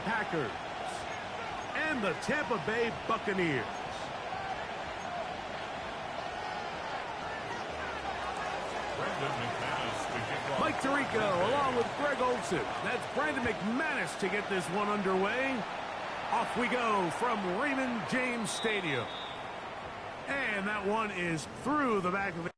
Packers and the Tampa Bay Buccaneers. Mike Tirico along with Greg Olsen. That's Brandon McManus to get this one underway. Off we go from Raymond James Stadium. And that one is through the back of the...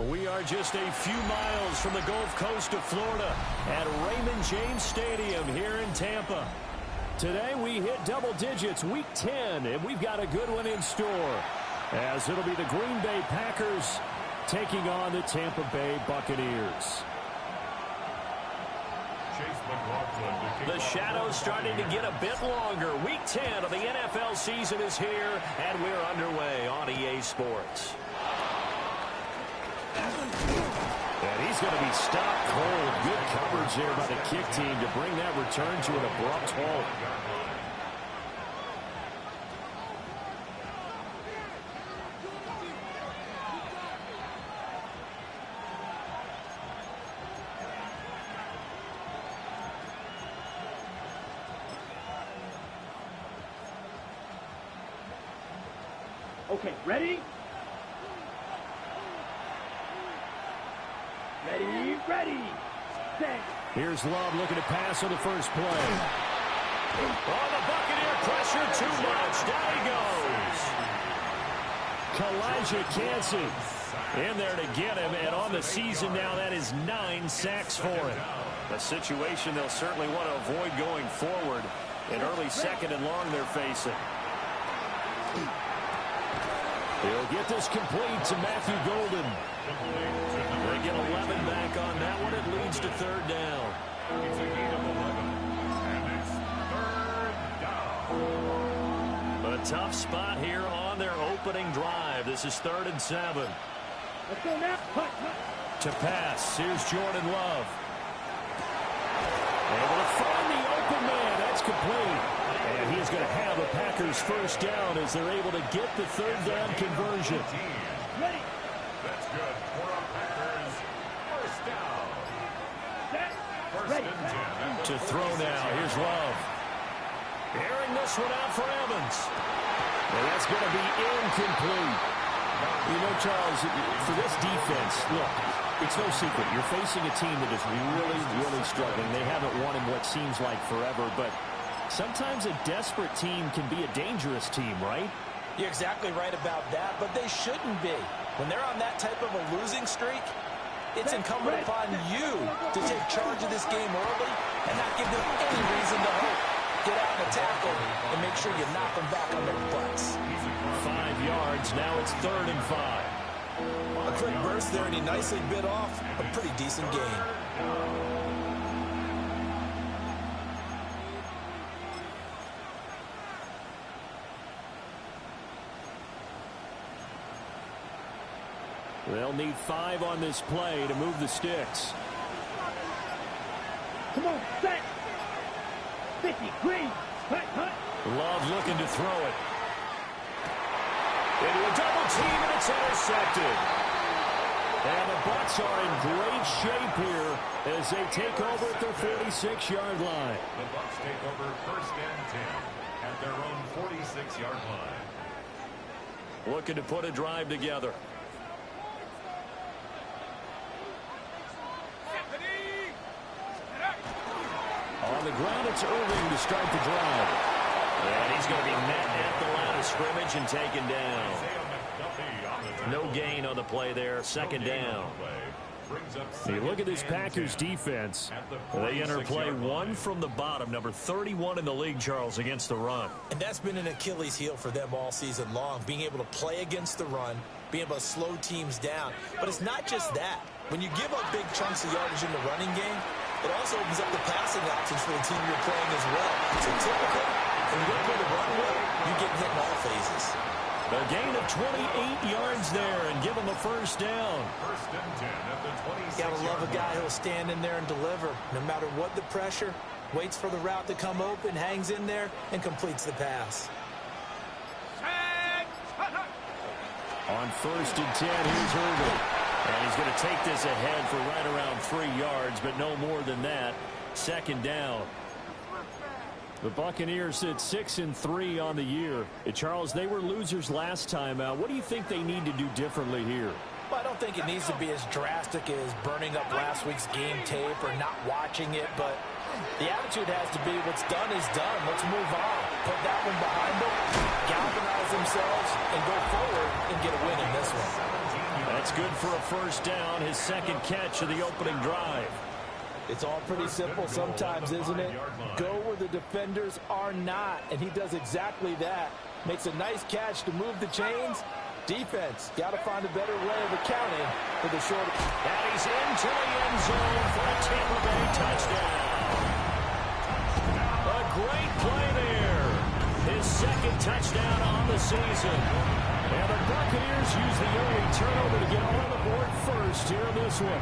We are just a few miles from the Gulf Coast of Florida at Raymond James Stadium here in Tampa. Today we hit double digits, week 10, and we've got a good one in store, as it'll be the Green Bay Packers taking on the Tampa Bay Buccaneers. The shadow's starting to get a bit longer. Week 10 of the NFL season is here, and we're underway on EA Sports. And he's going to be stopped cold. Good coverage there by the kick team to bring that return to an abrupt halt. Okay, ready? Ready, set. Here's Love looking to pass on the first play. Oh, the Buccaneer pressure too much. Down he goes. Kalijah Kancey in there to get him, and on the season now, that is 9 sacks for him. A situation they'll certainly want to avoid going forward. An early second and long they're facing. He'll get this complete to Matthew Golden. They get 11 back on that one. It leads to third down. It's a gain of 11, and it's third down. A tough spot here on their opening drive. This is 3rd and 7. Let's go now. To pass, here's Jordan Love. Able to find the open man. That's complete. And he's going to have a Packers first down as they're able to get the third down conversion. Ready. That's good for our Packers. First down. First and 10. To throw now. Here's Love. Airing this one out for Evans. And that's going to be incomplete. You know, Charles, for this defense, look, it's no secret. You're facing a team that is really, really struggling. They haven't won in what seems like forever, but sometimes a desperate team can be a dangerous team, right? You're exactly right about that, but they shouldn't be. When they're on that type of a losing streak, it's incumbent upon you to take charge of this game early and not give them any reason to hope. Get out and tackle and make sure you knock them back on their butts. 5 yards. Now it's 3rd and 5. A quick burst there, and he nicely bit off a pretty decent gain. They'll need 5 on this play to move the sticks. Come on, set. 50, green. Hut. Love looking to throw it. Into a double team, and it's intercepted. And the Bucs are in great shape here as they take over at their 46-yard line. The Bucs take over 1st and 10 at their own 46-yard line. Looking to put a drive together. On the ground, it's Irving to start the drive. And he's going to be met at the line of scrimmage and taken down. No gain on the play there. Second down. You look at this Packers defense. They enter play one from the bottom, number 31 in the league, Charles, against the run. And that's been an Achilles heel for them all season long, being able to play against the run, being able to slow teams down. But it's not just that. When you give up big chunks of yardage in the running game, it also opens up the passing options for the team you're playing as well. So typically, when you don't play the run well, you get hit in all phases. A gain of 28 yards there and give him a first down. First and 10 at the 26. Gotta love a guy who'll stand in there and deliver. No matter what the pressure, waits for the route to come open, hangs in there, and completes the pass. On first and 10, here's Irving. And he's going to take this ahead for right around 3 yards, but no more than that. Second down. The Buccaneers sit 6-3 on the year. Charles, they were losers last time out. What do you think they need to do differently here? Well, I don't think it needs to be as drastic as burning up last week's game tape or not watching it, but the attitude has to be what's done is done. Let's move on. Put that one behind them, galvanize themselves, and go forward and get a win in this one. That's good for a first down, his second catch of the opening drive. It's all pretty simple sometimes, isn't it? Go where the defenders are not, and he does exactly that. Makes a nice catch to move the chains. Defense, got to find a better way of accounting for the short. And he's into the end zone for a Tampa Bay touchdown. A great play there. His second touchdown on the season. And the Buccaneers use the early turnover to get on the board first here in this one.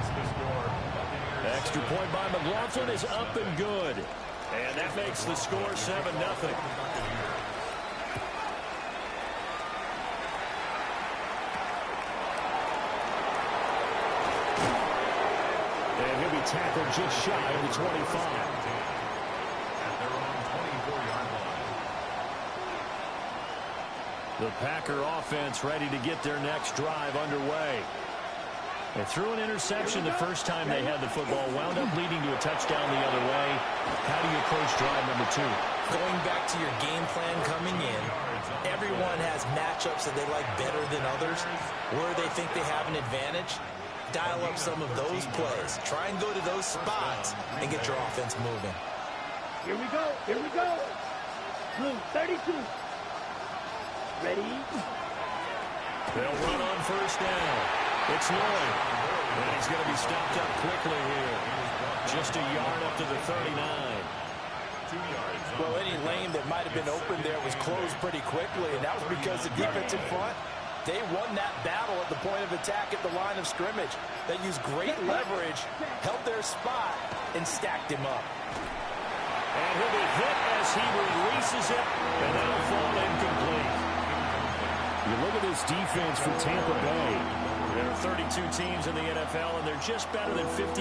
Extra point by McLaughlin is up and good. And that makes the score 7-0. And he'll be tackled just shy of the 25. At their own 24-yard line. The Packer offense ready to get their next drive underway. They threw an interception the first time they had the football, wound up leading to a touchdown the other way. How do you approach drive number 2? Going back to your game plan coming in, everyone has matchups that they like better than others, where they think they have an advantage. Dial up some of those plays. Try and go to those spots and get your offense moving. Here we go. Here we go. Blue 32. Ready? They'll run on first down. It's Lloyd. And he's going to be stopped up quickly here. Just a yard up to the 39. 2 yards. Well, any lane that might have been open there was closed pretty quickly, and that was because the defense in front, they won that battle at the point of attack at the line of scrimmage. They used great leverage, held their spot, and stacked him up. And he'll be hit as he releases it, and that'll fall incomplete. You look at this defense for Tampa Bay. There are 32 teams in the NFL, and they're just better than 50%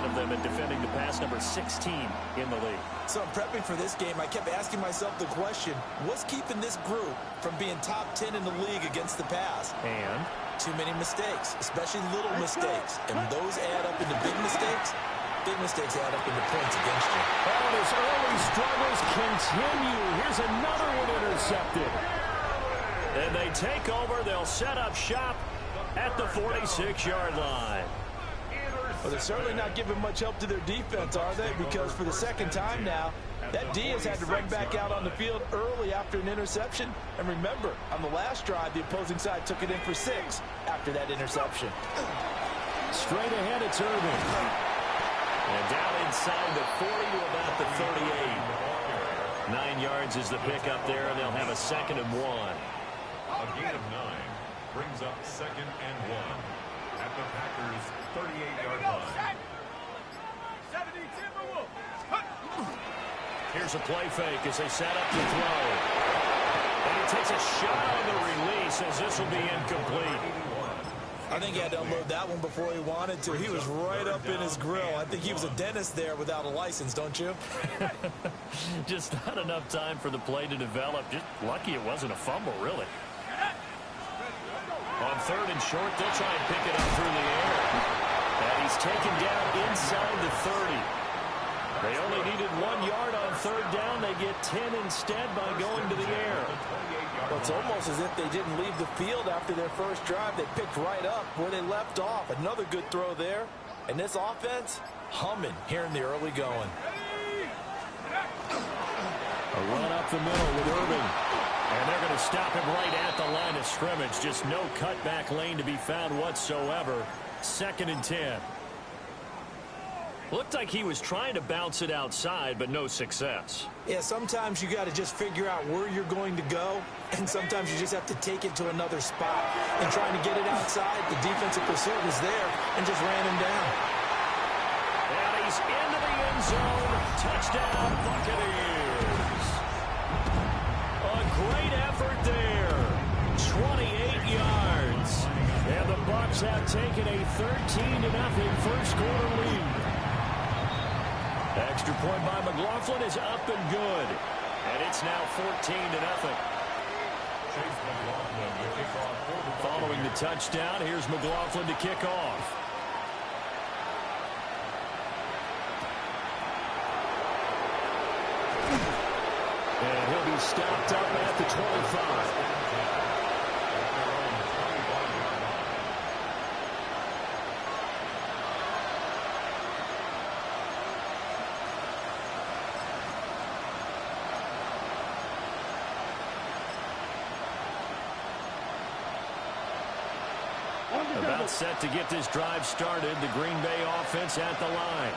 of them at defending the pass, number 16 in the league. So I'm prepping for this game. I kept asking myself the question, what's keeping this group from being top 10 in the league against the pass? And? Too many mistakes, especially little mistakes. And when those add up into big mistakes add up into points against you. Oh, his early struggles continue. Here's another one intercepted. And they take over. They'll set up shop at the 46-yard line. Well, they're certainly not giving much help to their defense, are they? Because for the second time now, that D has had to run back out on the field early after an interception. And remember, on the last drive, the opposing side took it in for 6 after that interception. Straight ahead, it's Irving. And down inside the 40 to about the 38. 9 yards is the pickup there, and they'll have a 2nd and 1. A gain of 9 brings up 2nd and 1 at the Packers' 38-yard line. Here's a play fake as they set up to throw. And he takes a shot on the release as this will be incomplete. I think he had to unload that one before he wanted to. He was right up in his grill. I think he was a dentist there without a license, don't you? Just not enough time for the play to develop. Just lucky it wasn't a fumble, really. On 3rd and short, they'll try and pick it up through the air. And he's taken down inside the 30. They only needed 1 yard on 3rd down. They get 10 instead by going to the air. Well, it's almost as if they didn't leave the field after their first drive. They picked right up where they left off. Another good throw there. And this offense, humming here in the early going. A run up the middle with Irving. And they're going to stop him right at the line of scrimmage. Just no cutback lane to be found whatsoever. 2nd and 10. Looked like he was trying to bounce it outside, but no success. Yeah, sometimes you got to just figure out where you're going to go, and sometimes you just have to take it to another spot. And trying to get it outside, the defensive pursuit was there and just ran him down. And he's into the end zone. Touchdown, Buccaneers. A great effort there. 28 yards. And the Bucs have taken a 13-0 first quarter lead. Extra point by McLaughlin is up and good. And it's now 14-0. Following the touchdown, here's McLaughlin to kick off. And he'll be stopped up at the 25. About set to get this drive started. The Green Bay offense at the line.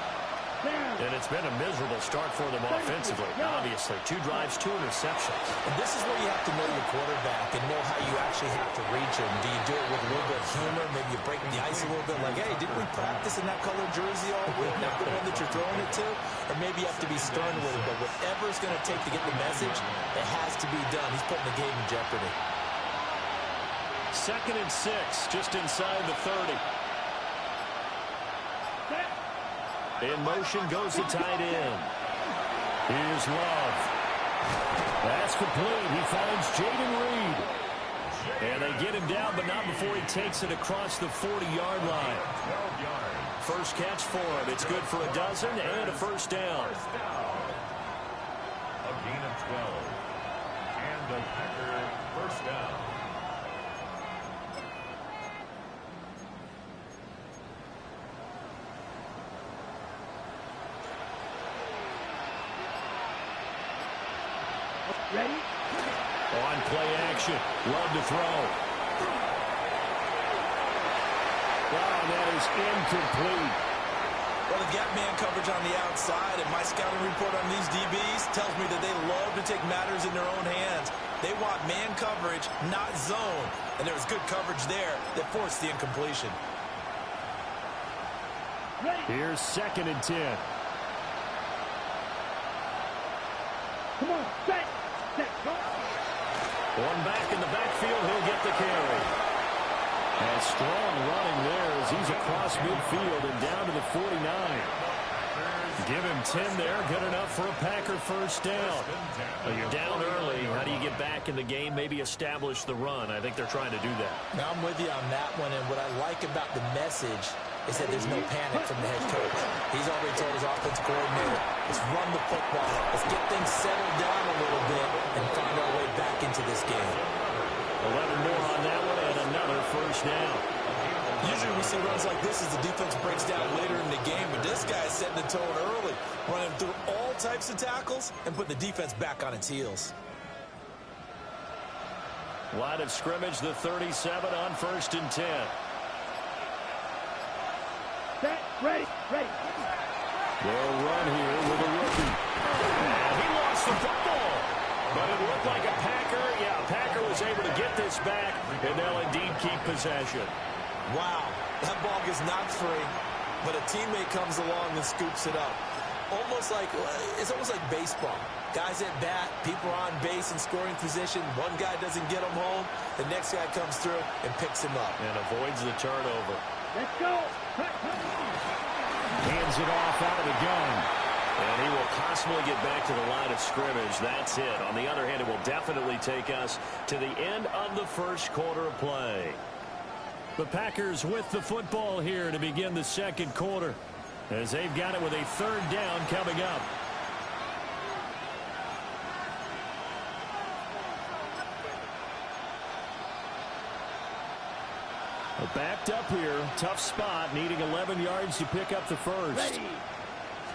And it's been a miserable start for them offensively. Obviously, 2 drives, 2 interceptions. And this is where you have to know your quarterback and know how you actually have to reach him. Do you do it with a little bit of humor? Maybe you break the ice a little bit like, hey, didn't we practice in that colored jersey all week? Not the one that you're throwing it to? Or maybe you have to be stern with him. But whatever it's going to take to get the message, it has to be done. He's putting the game in jeopardy. 2nd and 6, just inside the 30. In motion goes the tight end. Here's Love. That's complete. He finds Jaden Reed. And they get him down, but not before he takes it across the 40-yard line. First catch for him. It's good for a dozen and a first down. A gain of 12. And a Packer first down. Ready? On play action. Love to throw. Wow, that is incomplete. Well, they've got man coverage on the outside, and my scouting report on these DBs tells me that they love to take matters in their own hands. They want man coverage, not zone. And there was good coverage there that forced the incompletion. Here's 2nd and 10. Come on, set, go. One back in the backfield, he'll get the carry. And strong running there as he's across midfield and down to the 49. Give him 10 there, good enough for a Packer first down. Well, you're down early. How do you get back in the game? Maybe establish the run. I think they're trying to do that. Now, I'm with you on that one, and what I like about the message is that there's no panic from the head coach. He's already told his offense coordinator, let's run the football. Let's get things settled down a little bit and find our way back into this game. 11 more on that one and another first down. Usually we see runs like this as the defense breaks down later in the game, but this guy's setting the tone early, running through all types of tackles and putting the defense back on its heels. Line of scrimmage, the 37 on 1st and 10. Set, ready. They'll run here with a rookie. And he lost the football. But it looked like a Packer. Yeah, a Packer was able to get this back, and they'll indeed keep possession. Wow, that ball gets knocked free, but a teammate comes along and scoops it up. almost like baseball. Guys at bat, people are on base in scoring position. One guy doesn't get him home. The next guy comes through and picks him up. And avoids the turnover. Let's go. Hands it off out of the gun. And he will possibly get back to the line of scrimmage. That's it. On the other hand, it will definitely take us to the end of the first quarter of play. The Packers with the football here to begin the second quarter, as they've got it with a third down coming up. Backed up here, tough spot, needing 11 yards to pick up the first. Ready.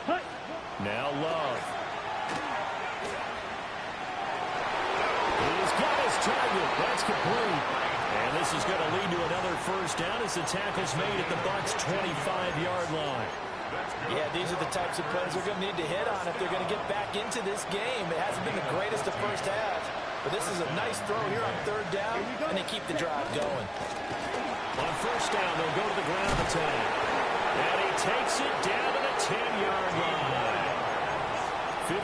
Hut. Now Love. He's got his target. That's complete. And this is going to lead to another first down as the tackle's made at the Bucs' 25-yard line. Yeah, these are the types of plays they're going to need to hit on if they're going to get back into this game. It hasn't been the greatest of first halves, but this is a nice throw here on third down, and they keep the drive going. On first down, they'll go to the ground attack. And he takes it down to the 10-yard line.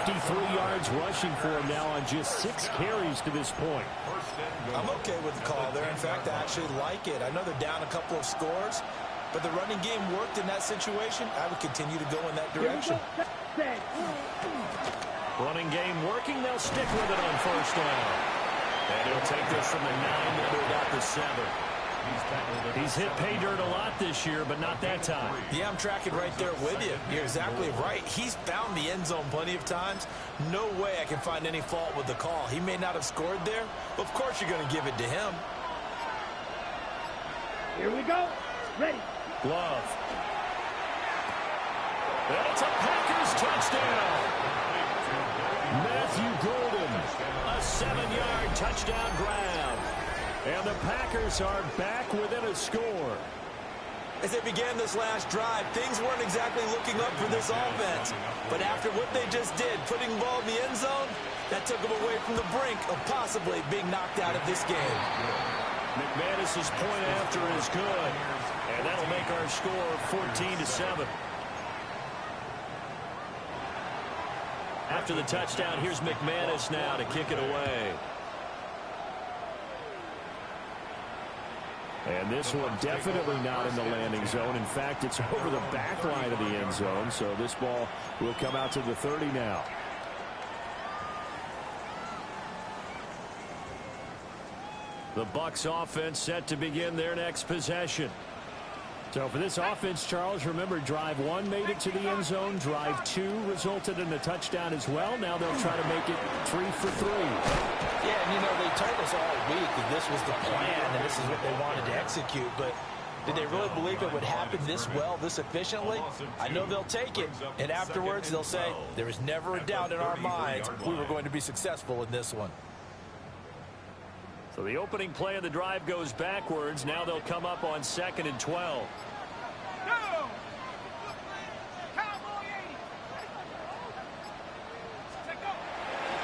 53 yards rushing for him now on just 6 carries to this point. I'm okay with the call there. In fact, I actually like it. I know they're down a couple of scores, but the running game worked in that situation. I would continue to go in that direction. Running game working. They'll stick with it on first down. And he'll take this from the 9 to about the 7. He's hit pay dirt a lot this year, but not that time. Yeah, I'm tracking right there with you. You're exactly right. He's found the end zone plenty of times. No way I can find any fault with the call. He may not have scored there, but of course you're going to give it to him. Here we go. Ready. Love. And it's a Packers touchdown. Matthew Golden, a 7-yard touchdown grab. And the Packers are back within a score. As they began this last drive, things weren't exactly looking up for this offense. But after what they just did, putting the ball in the end zone, that took them away from the brink of possibly being knocked out of this game. McManus's point after is good. And that'll make our score 14-7. After the touchdown, here's McManus now to kick it away. And this one definitely not in the landing zone. In fact, it's over the back line of the end zone. So this ball will come out to the 30 now. The Bucs offense set to begin their next possession. So for this offense, Charles, remember, drive 1 made it to the end zone. Drive 2 resulted in a touchdown as well. Now they'll try to make it 3 for 3. Yeah, and you know, they told us all week that this was the plan and this is what they wanted to execute, but did they really believe it would happen this well, this efficiently? I know they'll take it, and afterwards they'll say, there was never a doubt in our minds we were going to be successful in this one. So the opening play of the drive goes backwards. Now they'll come up on 2nd and 12.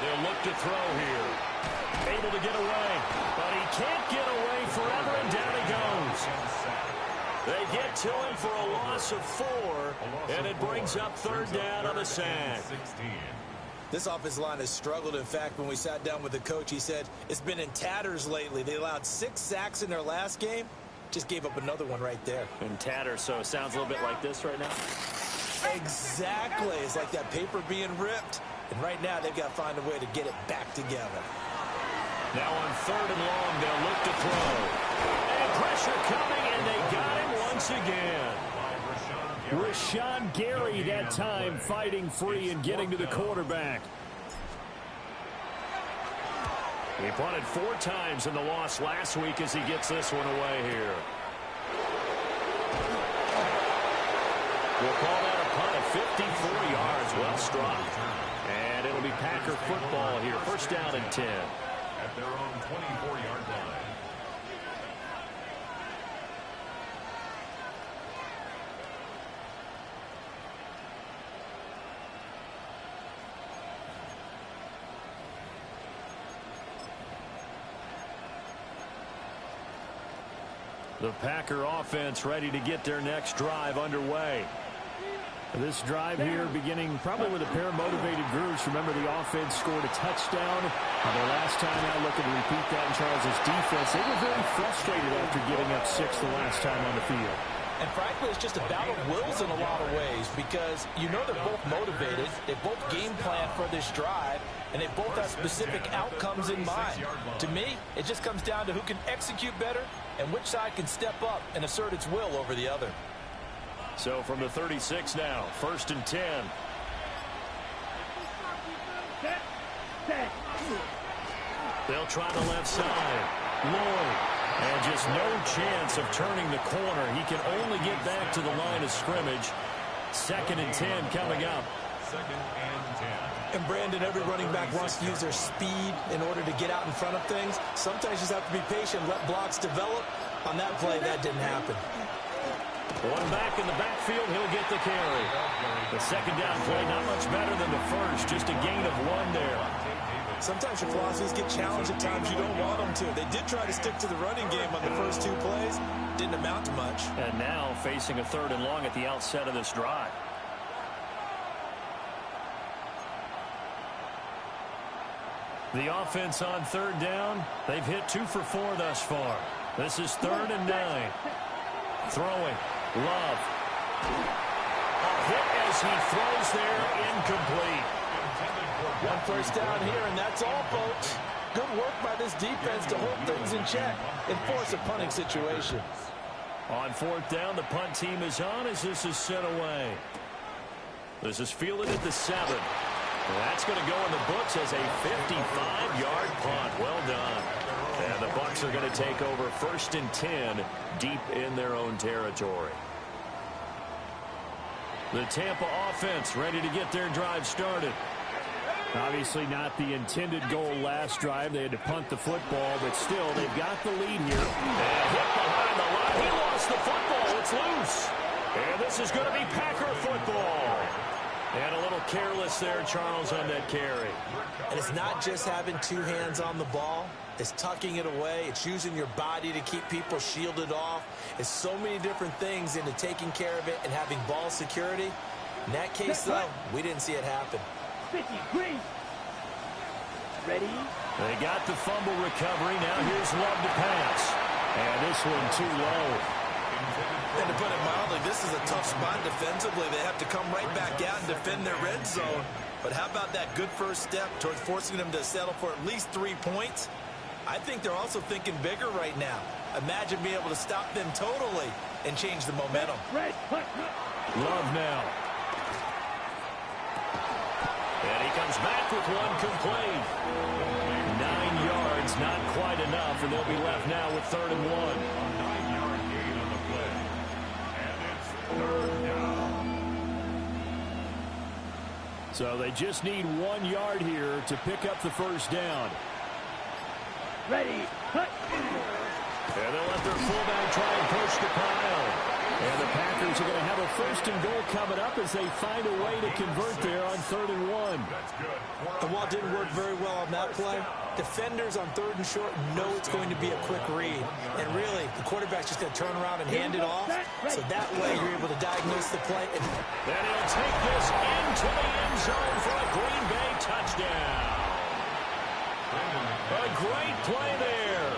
They'll look to throw here. Able to get away, but he can't get away forever, and down he goes. They get to him for a loss of 4, and it brings up third down on the sack. This offensive line has struggled. In fact, when we sat down with the coach, he said it's been in tatters lately. They allowed 6 sacks in their last game. Just gave up another one right there. In tatters, so it sounds a little bit like this right now. Exactly. It's like that paper being ripped. And right now, they've got to find a way to get it back together. Now on 3rd and long, they'll look to throw. And pressure coming, and they got him once again. Rashawn Gary that time fighting free and getting to the quarterback. He punted 4 times in the loss last week as he gets this one away here. We'll call that a punt of 54 yards. Well struck. And it'll be Packer football here. First down and 10. At their own 24-yard line. The Packer offense ready to get their next drive underway. This drive here beginning probably with a pair of motivated groups. Remember, the offense scored a touchdown. The last time out, looking to repeat that in Charles' defense. They were very frustrated after giving up 6 the last time on the field. And frankly, it's just a battle of wills in a lot of ways because you know they're both motivated. They both game plan for this drive, and they both have specific outcomes in mind. To me, it just comes down to who can execute better and which side can step up and assert its will over the other. So from the 36 now, 1st and 10. They'll try the left side. Lloyd. And just no chance of turning the corner. He can only get back to the line of scrimmage. 2nd and 10 coming up. 2nd and 10. And Brandon, every running back wants to use their speed in order to get out in front of things. Sometimes you just have to be patient, let blocks develop. On that play, that didn't happen. One back in the backfield, he'll get the carry. The 2nd down play, not much better than the first, just a gain of 1 there. Sometimes your philosophies get challenged at times you don't want them to. They did try to stick to the running game on the first 2 plays. Didn't amount to much. And now facing a 3rd and long at the outset of this drive. The offense on 3rd down. They've hit 2 for 4 thus far. This is 3rd and 9. Throwing. Love. A hit as he throws there, incomplete. 1 first down here, and that's all, folks. Good work by this defense to hold things in check and force a punting situation. On 4th down, the punt team is on as this is sent away. This is fielded at the 7. That's going to go in the books as a 55-yard punt. Well done. And the Bucs are going to take over 1st and 10 deep in their own territory. The Tampa offense ready to get their drive started. Obviously not the intended goal last drive. They had to punt the football, but still they've got the lead here. And hit behind the line. He lost the football. It's loose. And this is going to be Packer football. And a little careless there, Charles, on that carry. And it's not just having 2 hands on the ball. It's tucking it away. It's using your body to keep people shielded off. It's so many different things into taking care of it and having ball security. In that case, though, we didn't see it happen. 50, green. Ready? They got the fumble recovery. Now here's Love to pass. And this one too low. And to put it mildly, this is a tough spot defensively. They have to come right back out and defend their red zone. But how about that good first step towards forcing them to settle for at least 3 points? I think they're also thinking bigger right now. Imagine being able to stop them totally and change the momentum. Love now. And he comes back with one complete. 9 yards, not quite enough, and they'll be left now with 3rd and 1. 9-yard gain on the play. And it's 3rd down. So they just need 1 yard here to pick up the first down. Ready, cut. And they'll let their fullback try and push the pile. And the Packers are going to have a 1st and goal coming up as they find a way to convert there on 3rd and 1. That's good. And while it didn't work very well on that play, defenders on 3rd and short know it's going to be a quick read. And really, the quarterback's just going to turn around and hand it off. So that way, you're able to diagnose the play. And he'll take this into the end zone for a Green Bay touchdown. A great play there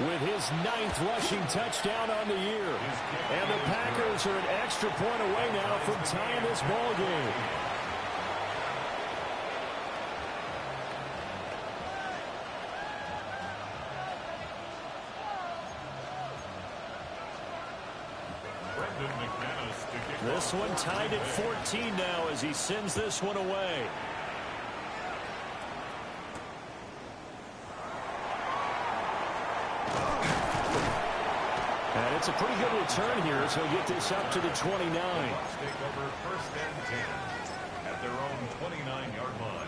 with his 9th rushing touchdown on the year. And the Packers are an extra point away now from tying this ball game. This one tied at 14 now as he sends this one away. And it's a pretty good return here, so he'll get this up to the 29. Bucs take over 1st and 10 at their own 29-yard line.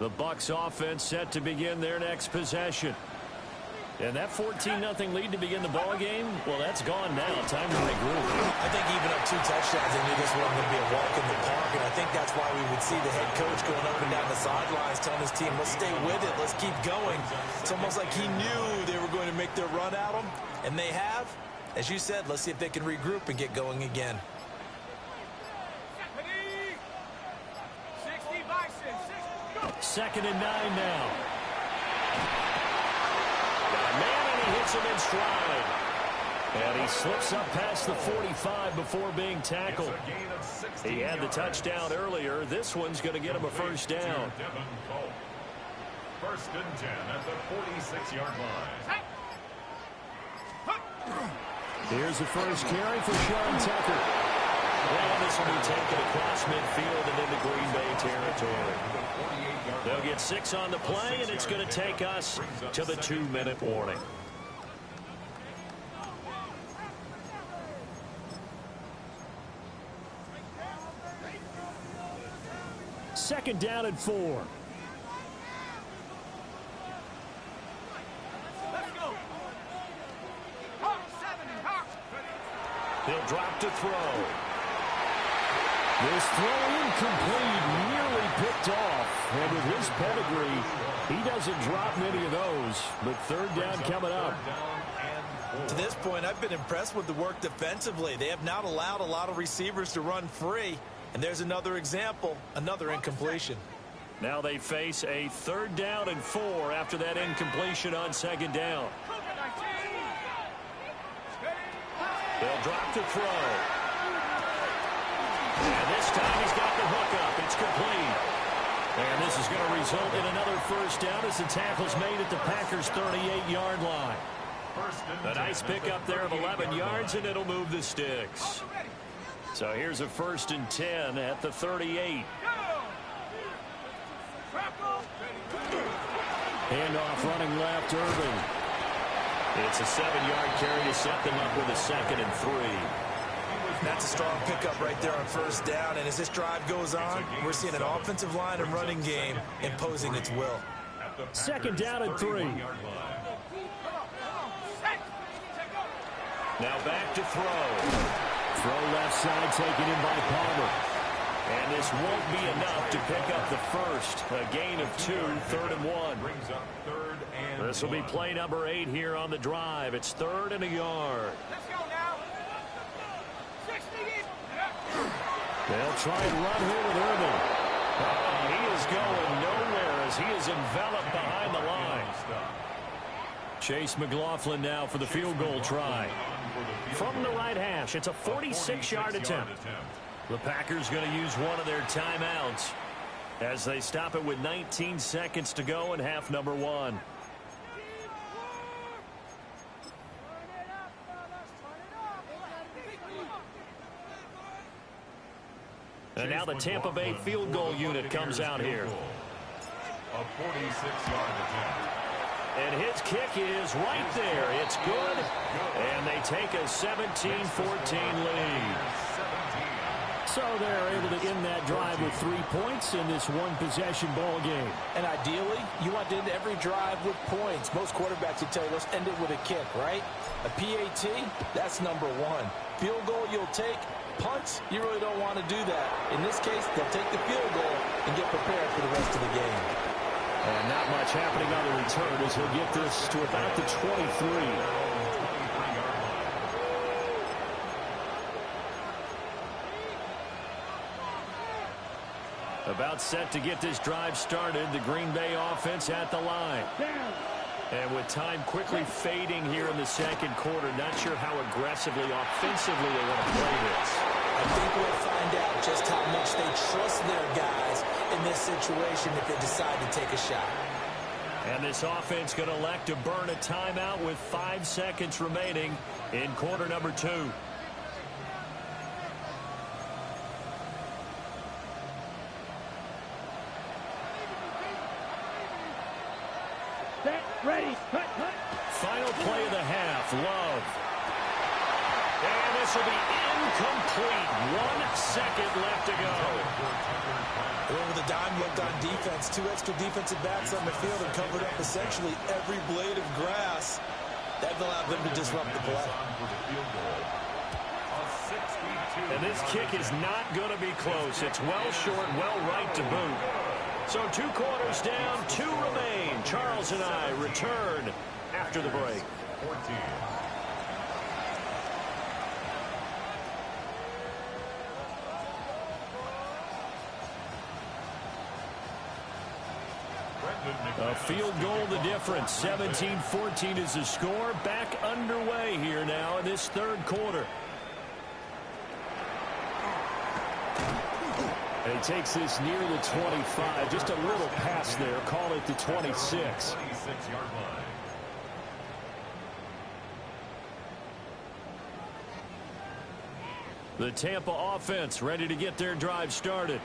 The Bucs offense set to begin their next possession. And that 14-0 lead to begin the ball game, well, that's gone now. Time to regroup. I think even up 2 touchdowns, they knew this wasn't going to be a walk in the park, and I think that's why we would see the head coach going up and down the sidelines telling his team, let's stay with it, let's keep going. It's almost like he knew they were going to make their run at him, and they have. As you said, let's see if they can regroup and get going again. Second and 9 now. Got a man, and he hits him in stride. And he slips up past the 45 before being tackled. He had the touchdown earlier. This one's going to get him a first down. First and 10 at the 46-yard line. Here's the first carry for Sean Tucker. Well, this will be taken across midfield and into Green Bay territory. They'll get 6 on the play, and it's going to take us to the 2-minute warning. Second down and 4. He'll drop to throw. This throw incomplete, nearly picked off. And with his pedigree, he doesn't drop many of those. But third down coming up. To this point, I've been impressed with the work defensively. They have not allowed a lot of receivers to run free. And there's another example, another incompletion. Now they face a third down and 4 after that incompletion on second down. They'll drop to throw. And this time he's got the hook up. It's complete. And this is going to result in another first down as the tackle's made at the Packers' 38-yard line. A nice pickup there of 11 yards, and it'll move the sticks. So here's a first and 10 at the 38. Handoff running left, Irvin. It's a 7-yard carry to set them up with a second and 3. That's a strong pickup right there on first down. And as this drive goes on, we're seeing an offensive line and running game imposing its will. Second down and 3. Now back to throw. Throw left side taken in by Palmer. And this won't be enough to pick up the first. A gain of 2, third and 1. This will be play number 8 here on the drive. It's third and a yard. Let's go now. 60. They'll try and run here with Irvin. Oh, he is going nowhere as he is enveloped behind the line. Chase McLaughlin now for the field goal try. From the right hash, it's a 46-yard attempt. The Packers going to use one of their timeouts as they stop it with 19 seconds to go in half number 1. And now the Tampa Bay field goal unit comes out here. A 46-yard attempt. And his kick is right there. It's good. And they take a 17-14 lead. So they're able to end that drive with 3 points in this one-possession ball game. And ideally, you want to end every drive with points. Most quarterbacks would tell you, let's end it with a kick, right? A PAT, that's number 1. Field goal you'll take. Punts, you really don't want to do that. In this case, they'll take the field goal and get prepared for the rest of the game. And not much happening on the return as he'll get this to about the 23. About set to get this drive started. The Green Bay offense at the line. And with time quickly fading here in the second quarter, not sure how aggressively, offensively they want to play this. I think we'll find out just how much they trust their guys in this situation if they decide to take a shot. And this offense going to elect to burn a timeout with 5 seconds remaining in quarter number 2. Ready. Cut. Final play of the half. Love. And this will be incomplete. 1 second left to go. Over the dime looked on defense. 2 extra defensive backs on the field and covered up essentially every blade of grass. That allowed them to disrupt the play. And this kick is not going to be close. It's well short, well right to boot. So 2 quarters down, 2 remain. Charles and I return after the break. 14. A field goal the difference. 17-14 is the score. Back underway here now in this 3rd quarter. And he takes this near the 25. Just a little pass there. Call it the 26. 26-yard line. The Tampa offense ready to get their drive started.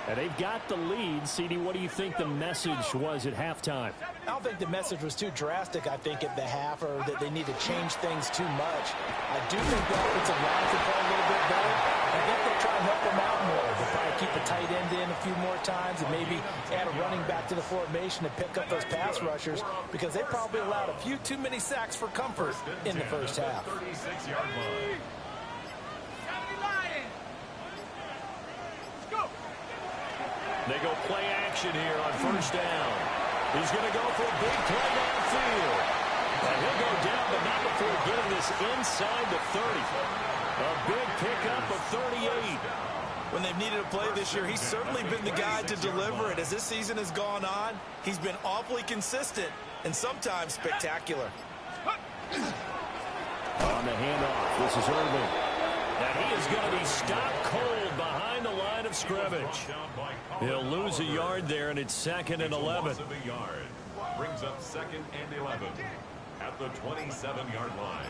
And they've got the lead. CD, what do you think the message was at halftime? I don't think the message was too drastic, I think, at the half, or that they need to change things too much. I do think the offensive line could play a little bit better. I think they'll try and help them out more. They'll probably keep the tight end in a few more times and maybe add a running back to the formation to pick up those pass rushers, because they probably allowed a few too many sacks for comfort in the first half. 36-yard line. They go play action here on first down. He's going to go for a big play downfield. And he'll go down, but not before getting this inside the 30. A big pickup of 38. When they've needed a play this year, he's certainly been the guy to deliver it. As this season has gone on, he's been awfully consistent and sometimes spectacular. On the handoff, this is Irving. And he is going to be stopped cold behind the line of scrimmage. He'll lose a yard there, and it's 2nd and 11. Brings up 2nd and 11 at the 27-yard line.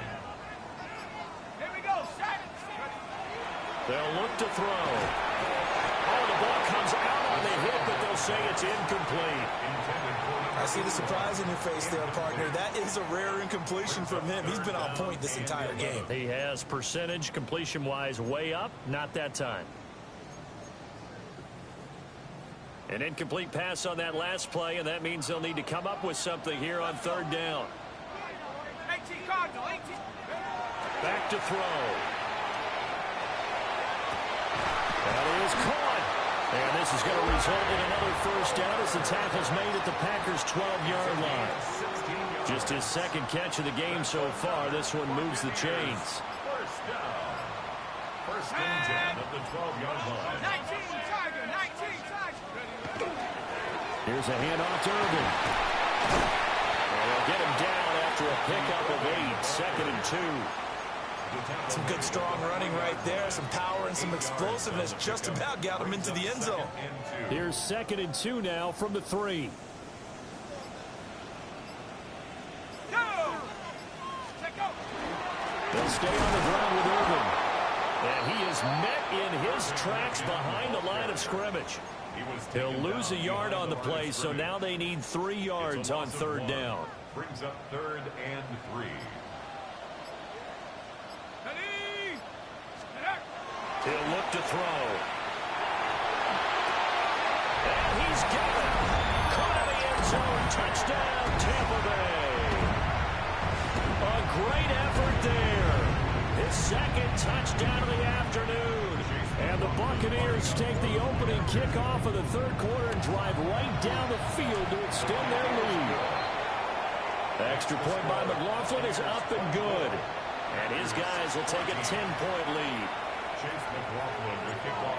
Here we go, set. They'll look to throw. Oh, the ball comes out on the hit, but they'll say it's incomplete. I see the surprise in your face there, partner. That is a rare incompletion from him. He's been on point this entire game. He has percentage completion-wise way up, not that time. An incomplete pass on that last play, and that means they'll need to come up with something here on 3rd down. 18 Cardinal, 18. Back to throw. That is caught. And this is going to result in another first down as the tackle's made at the Packers' 12-yard line. Just his 2nd catch of the game so far. This one moves the chains. First down. First and 10 at the 12-yard line. 19 Tiger, 19 Tiger. Here's a handoff to Irving. And they'll get him down after a pickup of 8. 2nd and 2. Some good strong running right there, some power and some explosiveness, just about got him into the end zone. Here's 2nd and 2 now from the 3. They'll stay on the ground with Irving. And he is met in his tracks behind the line of scrimmage. He'll lose a yard on the play, so now they need 3 yards on 3rd down. Brings up 3rd and 3. He'll look to throw. And he's got it. Caught in the end zone. Touchdown, Tampa Bay. A great effort there. His 2nd touchdown of the afternoon. And the Buccaneers take the opening kickoff of the 3rd quarter and drive right down the field to extend their lead. The extra point by McLaughlin is up and good. And his guys will take a 10-point lead.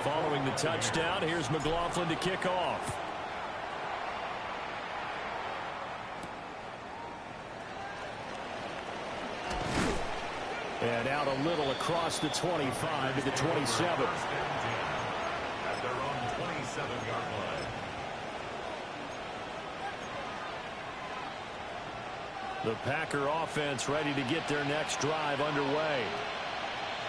Following the touchdown, here's McLaughlin to kick off. And out a little across the 25 to the 27. At their own 27-yard line. The Packer offense ready to get their next drive underway.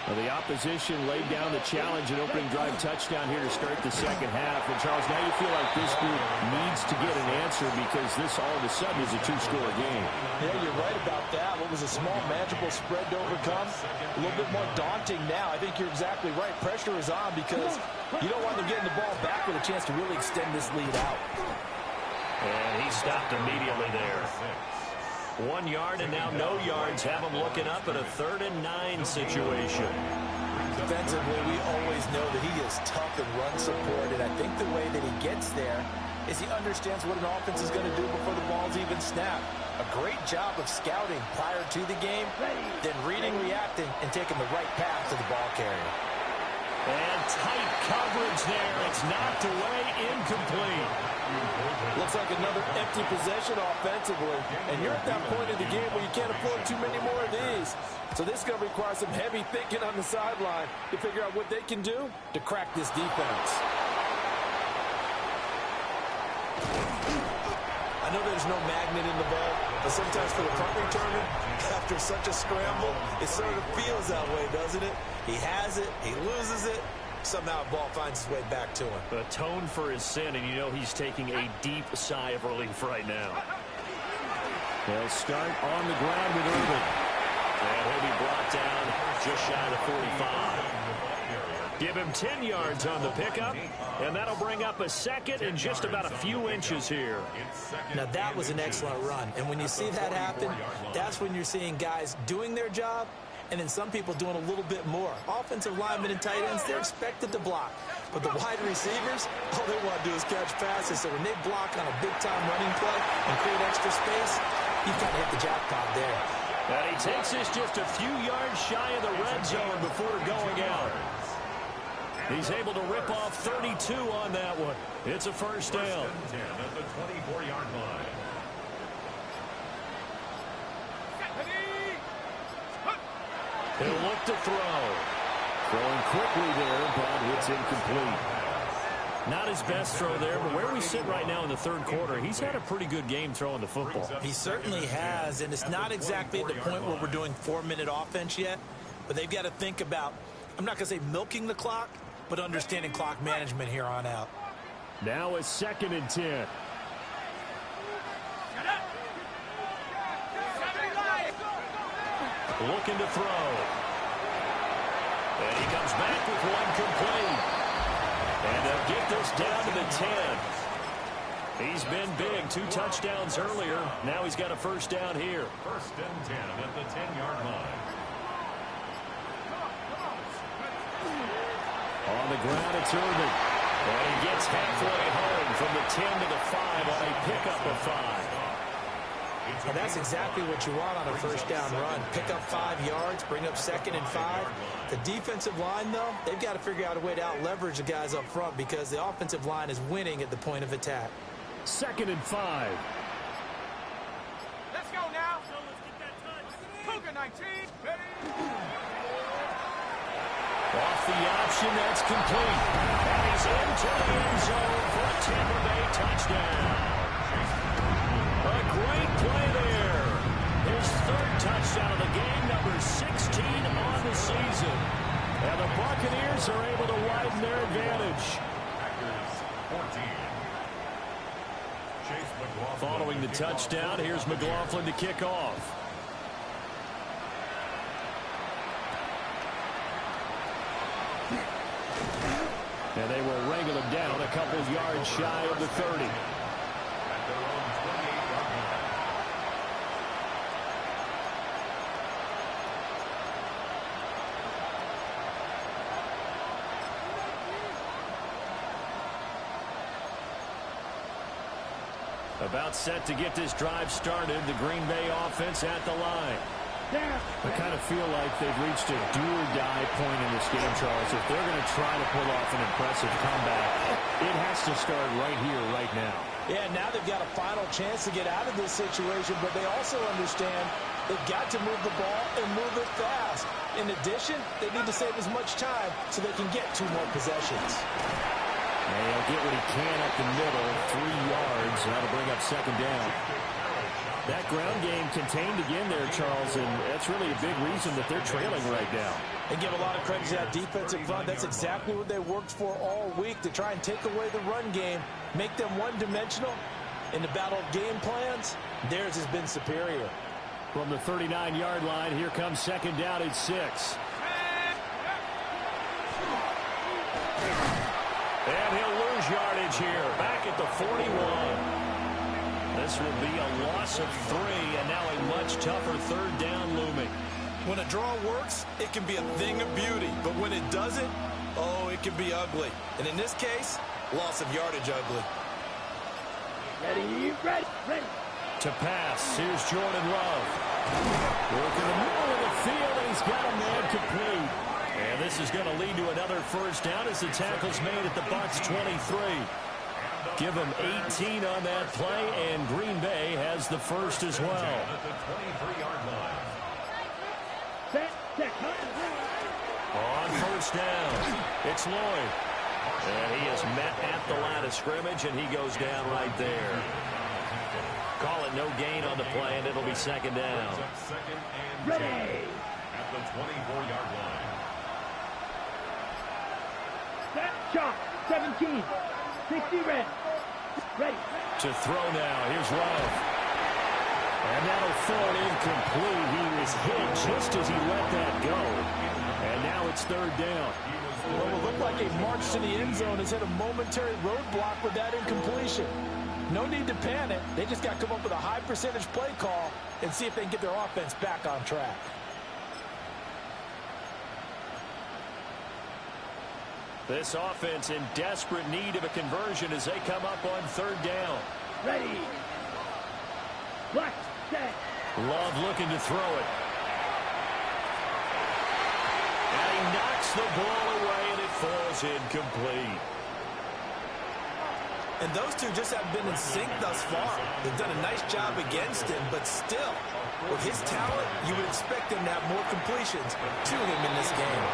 Well, the opposition laid down the challenge and opening drive touchdown here to start the second half. And, Charles, now you feel like this group needs to get an answer because this all of a sudden is a two-score game. Yeah, you're right about that. What was a small, manageable spread to overcome, a little bit more daunting now. I think you're exactly right. Pressure is on because you don't want them getting the ball back with a chance to really extend this lead out. And he stopped immediately there. 1 yard and now no yards. Have him looking up at a 3rd and 9 situation. Defensively, we always know that he is tough and run support, and I think the way that he gets there is he understands what an offense is going to do before the ball's even snapped. A great job of scouting prior to the game, then reading, reacting, and taking the right path to the ball carrier. And tight coverage there. It's knocked away, incomplete. Looks like another empty possession offensively, and you're at that point in the game where you can't afford too many more of these. So this is going to require some heavy thinking on the sideline to figure out what they can do to crack this defense. I know there's no magnet in the ball, but sometimes for the punt returner, after such a scramble, it sort of feels that way, doesn't it? He has it, he loses it, somehow the ball finds its way back to him. Atone for his sin, and you know he's taking a deep sigh of relief right now. They'll start on the ground with Irvin. And he'll be brought down just shy of the 45. Give him 10 yards on the pickup, and that'll bring up a second and just about a few inches here. Now that was an excellent run, and when you see that happen, that's when you're seeing guys doing their job, and then some people doing a little bit more. Offensive linemen and tight ends, they're expected to block. But the wide receivers, all they want to do is catch passes. So when they block on a big-time running play and create extra space, you've got to hit the jackpot there. And he takes this just a few yards shy of the red zone before going out. He's able to rip off 32 on that one. It's a first down. First and 10 at the 24-yard line. He'll look to throw. Throwing quickly there, but it's incomplete. Not his best throw there, but where we sit right now in the third quarter, he's had a pretty good game throwing the football. He certainly has, and it's not exactly at the point where we're doing 4-minute offense yet, but they've got to think about, I'm not going to say milking the clock, but understanding clock management here on out. Now it's 2nd and 10. Looking to throw. And he comes back with one complete. And they'll get this down to the 10. He's been big. 2 touchdowns earlier. Now he's got a first down here. First and 10 at the 10-yard line. On the ground, it's Irvin. And he gets halfway home from the 10 to the 5 on a pickup of 5. And that's exactly what you want on a first down run. Pick up 5 yards, bring up 2nd and 5. The defensive line, though, they've got to figure out a way to out-leverage the guys up front because the offensive line is winning at the point of attack. 2nd and 5. Let's go now. Let's get that touch. Cougar 19. Ready? Off the option, that's complete. And he's into the end zone for a Tampa Bay touchdown. A great play there. His 3rd touchdown of the game, number 16 on the season. And the Buccaneers are able to widen their advantage. Packers 14. Chase McLaughlin. Following the touchdown, here's McLaughlin to kick off. And they will wrangle him down a couple yards shy of the 30. At their own 28-yard line. About set to get this drive started, the Green Bay offense at the line. I kind of feel like they've reached a do-or-die point in this game, Charles. If they're going to try to pull off an impressive comeback, it has to start right here, right now. Yeah, now they've got a final chance to get out of this situation, but they also understand they've got to move the ball and move it fast. In addition, they need to save as much time so they can get 2 more possessions. And he'll get what he can up the middle, 3 yards, and that'll bring up 2nd down. That ground game contained again there, Charles, and that's really a big reason that they're trailing right now. And give a lot of credit to that defensive front. That's exactly what they worked for all week, to try and take away the run game, make them one-dimensional. In the battle of game plans, theirs has been superior. From the 39-yard line, here comes second down at 6. And he'll lose yardage here, back at the 41. This will be a loss of 3, and now a much tougher third down looming. When a draw works, it can be a thing of beauty. But when it doesn't, oh, it can be ugly. And in this case, loss of yardage ugly. Ready, ready, ready. To pass, here's Jordan Love. Working the middle of the field, and he's got a man complete. And this is going to lead to another first down as the tackle's made at the Bucs 23. Give them 18 on that play, and Green Bay has the first as well. At the 23-yard line. Set, set, On first down, it's Lloyd. And he is met at the line of scrimmage, and he goes down right there. Call it no gain on the play, and it'll be second down. Second and 10 ready. at the 24-yard line. Set, shot, 17. 60 ready. Ready. To throw now, here's Love. And that'll fall incomplete. He was hit just as he let that go. And now it's third down. Well, it looked like a march to the end zone has hit a momentary roadblock with that incompletion. No need to panic. They just got to come up with a high percentage play call and see if they can get their offense back on track. This offense in desperate need of a conversion as they come up on third down. Ready. Black, set. Love looking to throw it. And he knocks the ball away, and it falls incomplete. And those two just haven't been in sync thus far. They've done a nice job against him, but still, with his talent, you would expect him to have more completions to him in this game.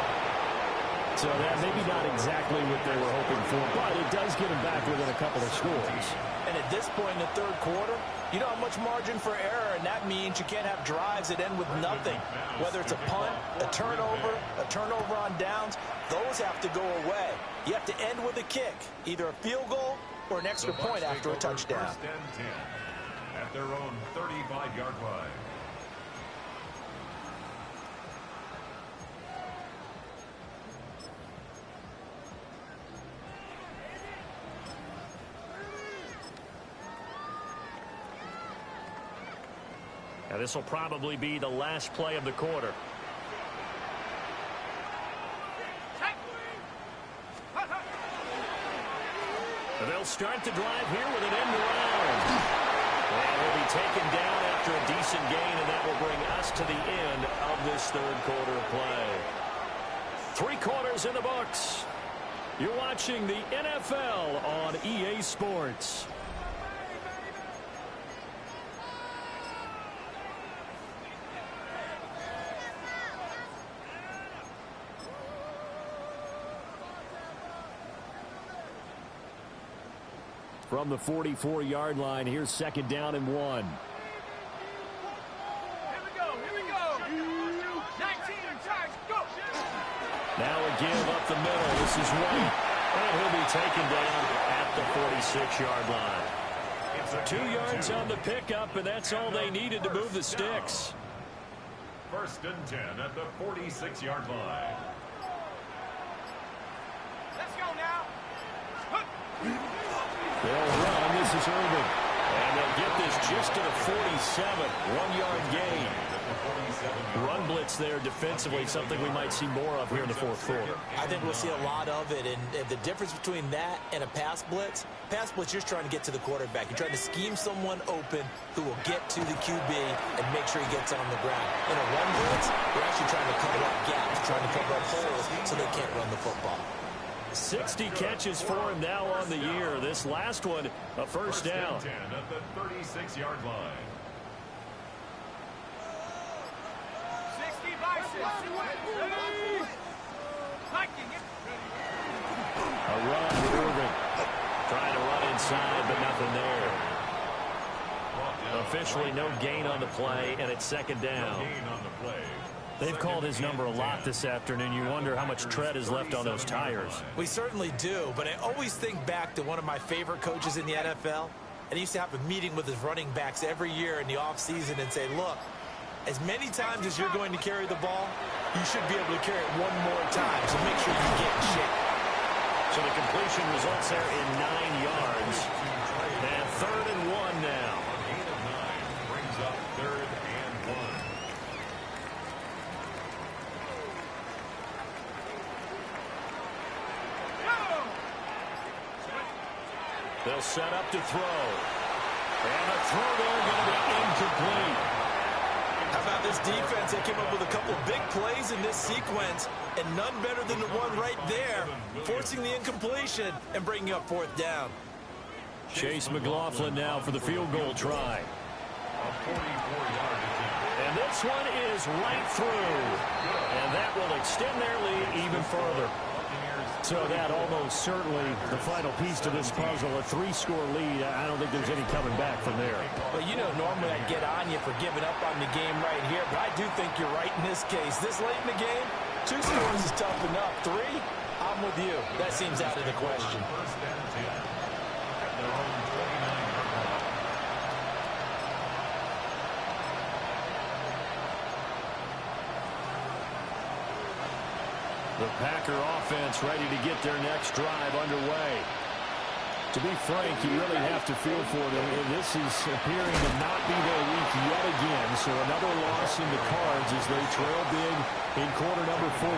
So that maybe not exactly what they were hoping for, but it does get them back within a couple of scores. And at this point in the third quarter, you don't have much margin for error, and that means you can't have drives that end with nothing. Whether it's a punt, a turnover on downs, those have to go away. You have to end with a kick, either a field goal or an extra point after a touchdown. First and 10 at their own 35-yard line. Now this will probably be the last play of the quarter. They'll start the drive here with an end around. And will be taken down after a decent gain, and that will bring us to the end of this third quarter of play. 3 quarters in the books. You're watching the NFL on EA Sports. From the 44-yard line, here's second down and 1. Here we go, here we go. 19, charge, go. Now a give up the middle. This is White. And he'll be taken down at the 46-yard line. 2 yards on the pickup, and that's all they needed to move the sticks. First and 10 at the 46-yard line. Let's go now. They'll run. This is Irvin. And they'll get this just to the 47. 1-yard gain. Run blitz there defensively, something we might see more of here in the fourth quarter. I think we'll see a lot of it, and the difference between that and a pass blitz, you're trying to get to the quarterback. You're trying to scheme someone open who will get to the QB and make sure he gets on the ground. In a run blitz, you're actually trying to cover up gaps, trying to cover up holes so they can't run the football. 60 catches for him now on the year. This last one, a first down. 10 at the 36-yard line. 60 biceps. A run to Irvin. Trying to run inside, but nothing there. Officially no gain on the play, and it's second down. They've called his number a lot this afternoon. You wonder how much tread is left on those tires. We certainly do, but I always think back to one of my favorite coaches in the NFL. And he used to have a meeting with his running backs every year in the offseason and say, look, as many times as you're going to carry the ball, you should be able to carry it one more time, so make sure you get in shape. So the completion results there in 9 yards. And 3rd and 1 now. A gain of 9 brings up 3rd and 1. They'll set up to throw. And the throw there going to be incomplete. How about this defense? They came up with a couple big plays in this sequence, and none better than the one right there, forcing the incompletion and bringing up 4th down. Chase McLaughlin now for the field goal try. A 44-yard attempt. And this one is right through. And that will extend their lead even further. So that almost certainly the final piece to this puzzle, a 3-score lead. I don't think there's any coming back from there. Well, you know, normally I'd get on you for giving up on the game right here, but I do think you're right in this case. This late in the game, 2 scores is tough enough. 3, I'm with you. That seems out of the question. 1st and 10 at their own 29-yard line. The Packer offense ready to get their next drive underway. To be frank, you really have to feel for them. This is appearing to not be their week yet again. So another loss in the cards as they trail big in quarter number 4.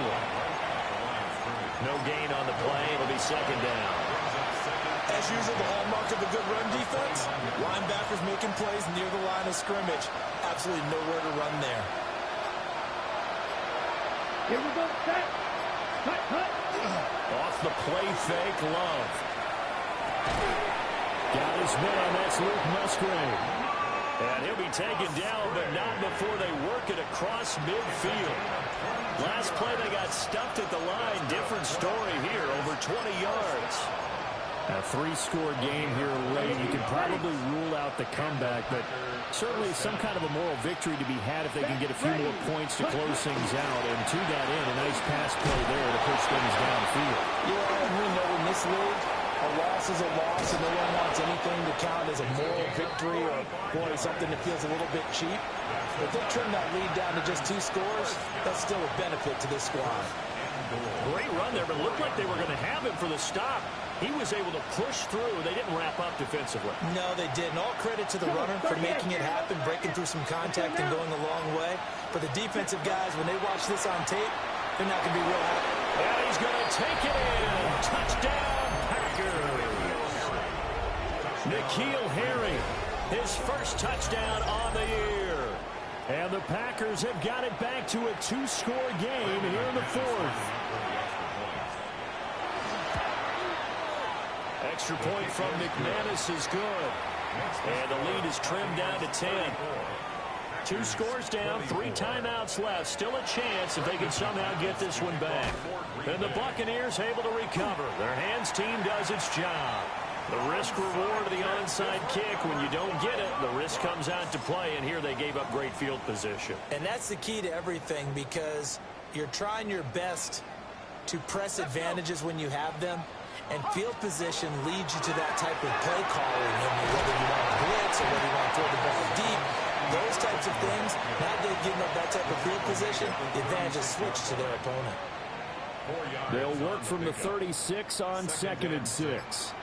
No gain on the play. It'll be second down. As usual, the hallmark of a good run defense, linebackers making plays near the line of scrimmage. Absolutely nowhere to run there. Here we go, set. Cut, cut. Off the play fake, Love. Got his man, that's Luke Musgrave. And he'll be taken down, but not before they work it across midfield. Last play, they got stuffed at the line. Different story here, over 20 yards. A 3-score game here late. You can probably rule out the comeback, but certainly some kind of a moral victory to be had if they can get a few more points to close things out. And to that end, a nice pass play there to push things downfield. Yeah, and we know in this league, a loss is a loss, and no one wants anything to count as a moral victory or, boy, something that feels a little bit cheap. If they trim that lead down to just 2 scores, that's still a benefit to this squad. Great run there, but it looked like they were going to have him for the stop. He was able to push through. They didn't wrap up defensively. No, they didn't. All credit to the runner for making it happen, breaking through some contact and going a long way. For the defensive guys, when they watch this on tape, they're not going to be real happy. And he's going to take it in. Touchdown, Packers. N'Keal Harry, his first touchdown on the year. And the Packers have got it back to a 2-score game here in the 4th. Extra point from McManus is good. And the lead is trimmed down to 10. 2 scores down, 3 timeouts left. Still a chance if they can somehow get this one back. And the Buccaneers able to recover. Their hands team does its job. The risk reward of the onside kick. When you don't get it, the risk comes out to play. And here they gave up great field position. And that's the key to everything, because you're trying your best to press advantages when you have them. And field position leads you to that type of play calling. Whether you want to blitz or whether you want to throw the ball deep, those types of things, now they've given up that type of field position, the advantage is switched to their opponent. They'll work from the 36 on 2nd and 6.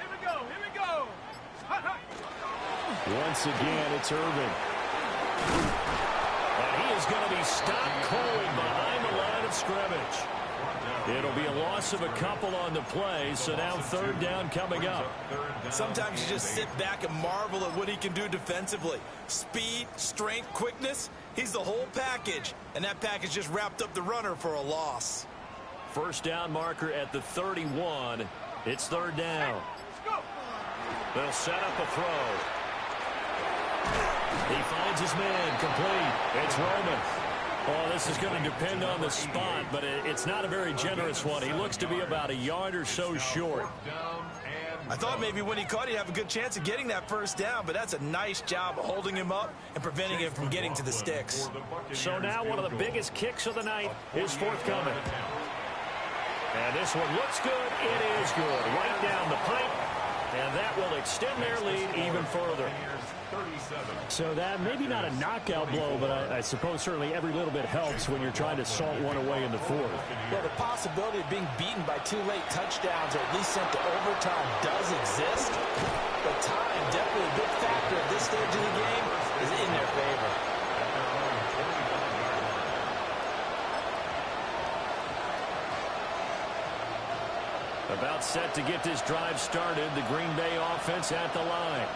Here we go, here we go. Once again, it's Irvin. And he is going to be stopped cold behind the line of scrimmage. It'll be a loss of a couple on the play, so now 3rd down coming up. Sometimes you just sit back and marvel at what he can do defensively. Speed, strength, quickness, he's the whole package. And that package just wrapped up the runner for a loss. First down marker at the 31. It's 3rd down. They'll set up a throw. He finds his man, complete. It's Roman. Oh, this is going to depend on the spot, but it's not a very generous one. He looks to be about a yard or so short. Down and I thought maybe when he caught, he'd have a good chance of getting that first down, but that's a nice job of holding him up and preventing him from getting to the sticks. So now one of the biggest kicks of the night is forthcoming. And this one looks good. It is good. Right down the pipe. And that will extend their lead even further. So that maybe not a knockout blow, but I suppose certainly every little bit helps when you're trying to salt one away in the fourth. Well, the possibility of being beaten by 2 late touchdowns or at least sent to overtime does exist. But time, definitely a big factor at this stage of the game, is in their favor. About set to get this drive started, the Green Bay offense at the line.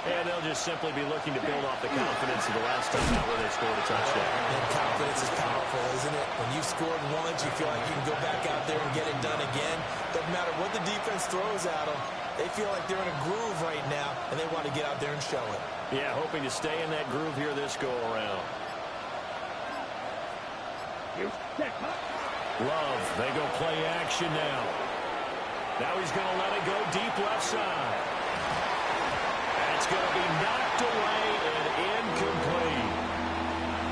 And they'll just simply be looking to build off the confidence of the last time out where they scored a touchdown. And confidence is powerful, isn't it? When you've scored once, you feel like you can go back out there and get it done again. Doesn't matter what the defense throws at them. They feel like they're in a groove right now, and they want to get out there and show it. Yeah, hoping to stay in that groove here this go-around. Love, they go play action now. Now he's going to let it go deep left side. It's going to be knocked away and incomplete.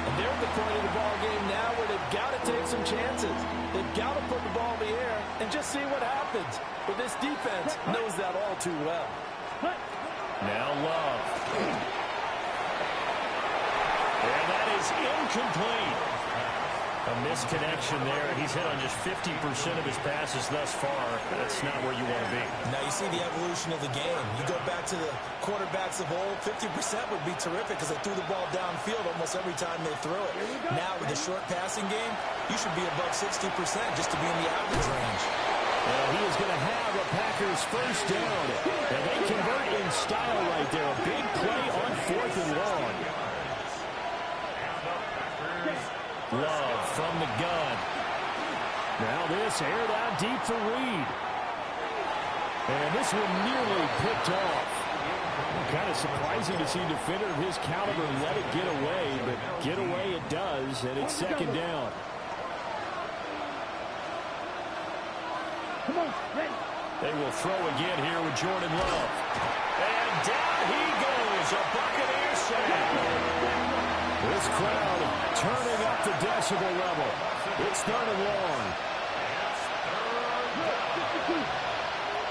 And they're at the point of the ball game now where they've got to take some chances. They've got to put the ball in the air and just see what happens. But this defense knows that all too well. Now Love. And that is incomplete. A misconnection there. He's hit on just 50% of his passes thus far. That's not where you want to be. Now you see the evolution of the game. You go back to the quarterbacks of old, 50% would be terrific because they threw the ball downfield almost every time they threw it. Now with the short passing game, you should be above 60% just to be in the average range. Well, he is going to have a Packers first down. And they convert in style right there. A big play on 4th and long. Love from the gun. Now this aired out deep for Reed. And this one nearly picked off. Kind of surprising to see a defender of his caliber let it get away, but get away it does, and it's second down. Come on, ready. They will throw again here with Jordan Love. And down he goes. A Buccaneer sack. This crowd turning up the decibel level. It's 3rd and long.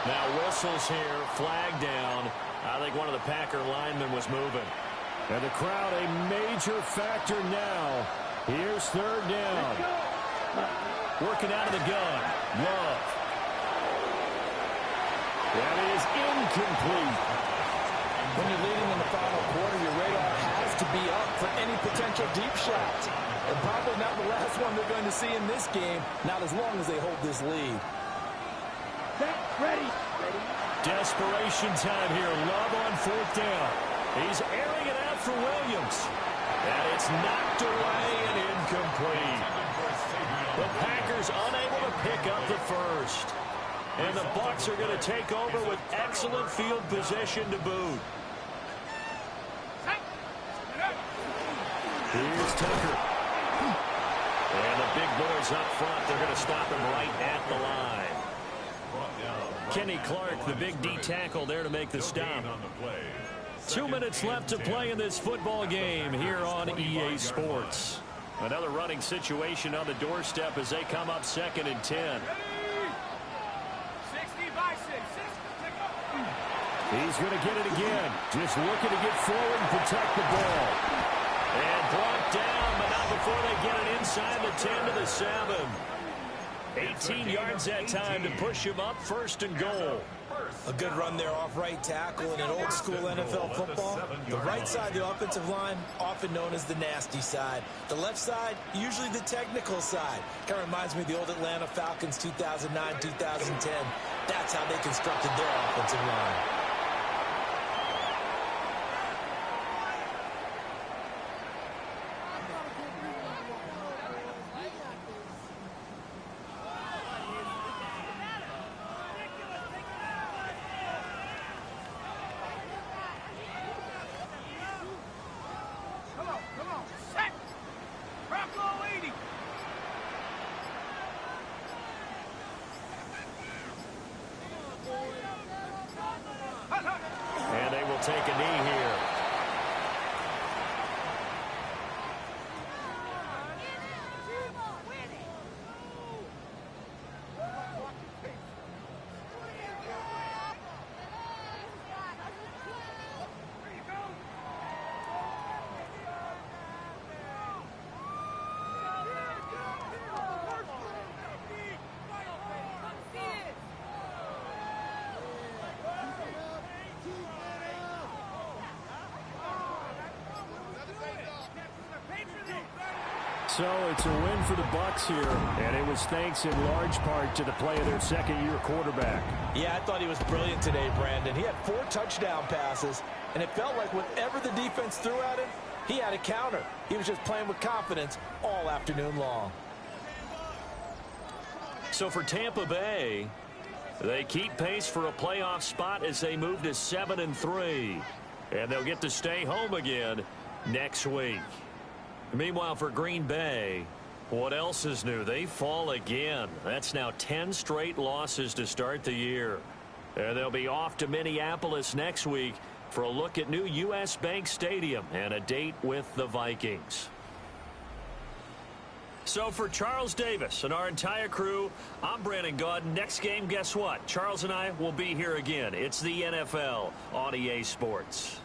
Now whistles here, flag down. I think one of the Packer linemen was moving. And the crowd a major factor now. Here's 3rd down. Working out of the gun. Love. That is incomplete. When you're leading in the final quarter, your radar has to be up for any potential deep shots. And probably not the last one they're going to see in this game, not as long as they hold this lead. Ready. Desperation time here. Love on 4th down. He's airing it out for Williams. And it's knocked away and incomplete. The Packers unable to pick up the first. And the Bucs are going to take over with excellent field position to boot. Here's Tucker. And the big boys up front, they're going to stop him right at the line. Kenny Clark, the big D tackle there to make the stop. 2 minutes left to play in this football game here on EA Sports. Another running situation on the doorstep as they come up 2nd and 10. He's going to get it again. Just looking to get forward and protect the ball. And brought down, but not before they get it inside the 10 to the 7. 18 yards that time to push him up 1st and goal. A good run there off right tackle in an old school NFL football. The right side of the offensive line, often known as the nasty side. The left side, usually the technical side. Kind of reminds me of the old Atlanta Falcons 2009, 2010. That's how they constructed their offensive line. take a knee here. So it's a win for the Bucs here, and it was thanks in large part to the play of their second-year quarterback. Yeah, I thought he was brilliant today, Brandon. He had 4 touchdown passes, and it felt like whatever the defense threw at him, he had a counter. He was just playing with confidence all afternoon long. So for Tampa Bay, they keep pace for a playoff spot as they move to 7-3. And they'll get to stay home again next week. Meanwhile, for Green Bay, what else is new? They fall again. That's now 10 straight losses to start the year. And they'll be off to Minneapolis next week for a look at new U.S. Bank Stadium and a date with the Vikings. So for Charles Davis and our entire crew, I'm Brandon Gaudin. Next game, guess what? Charles and I will be here again. It's the NFL on EA Sports.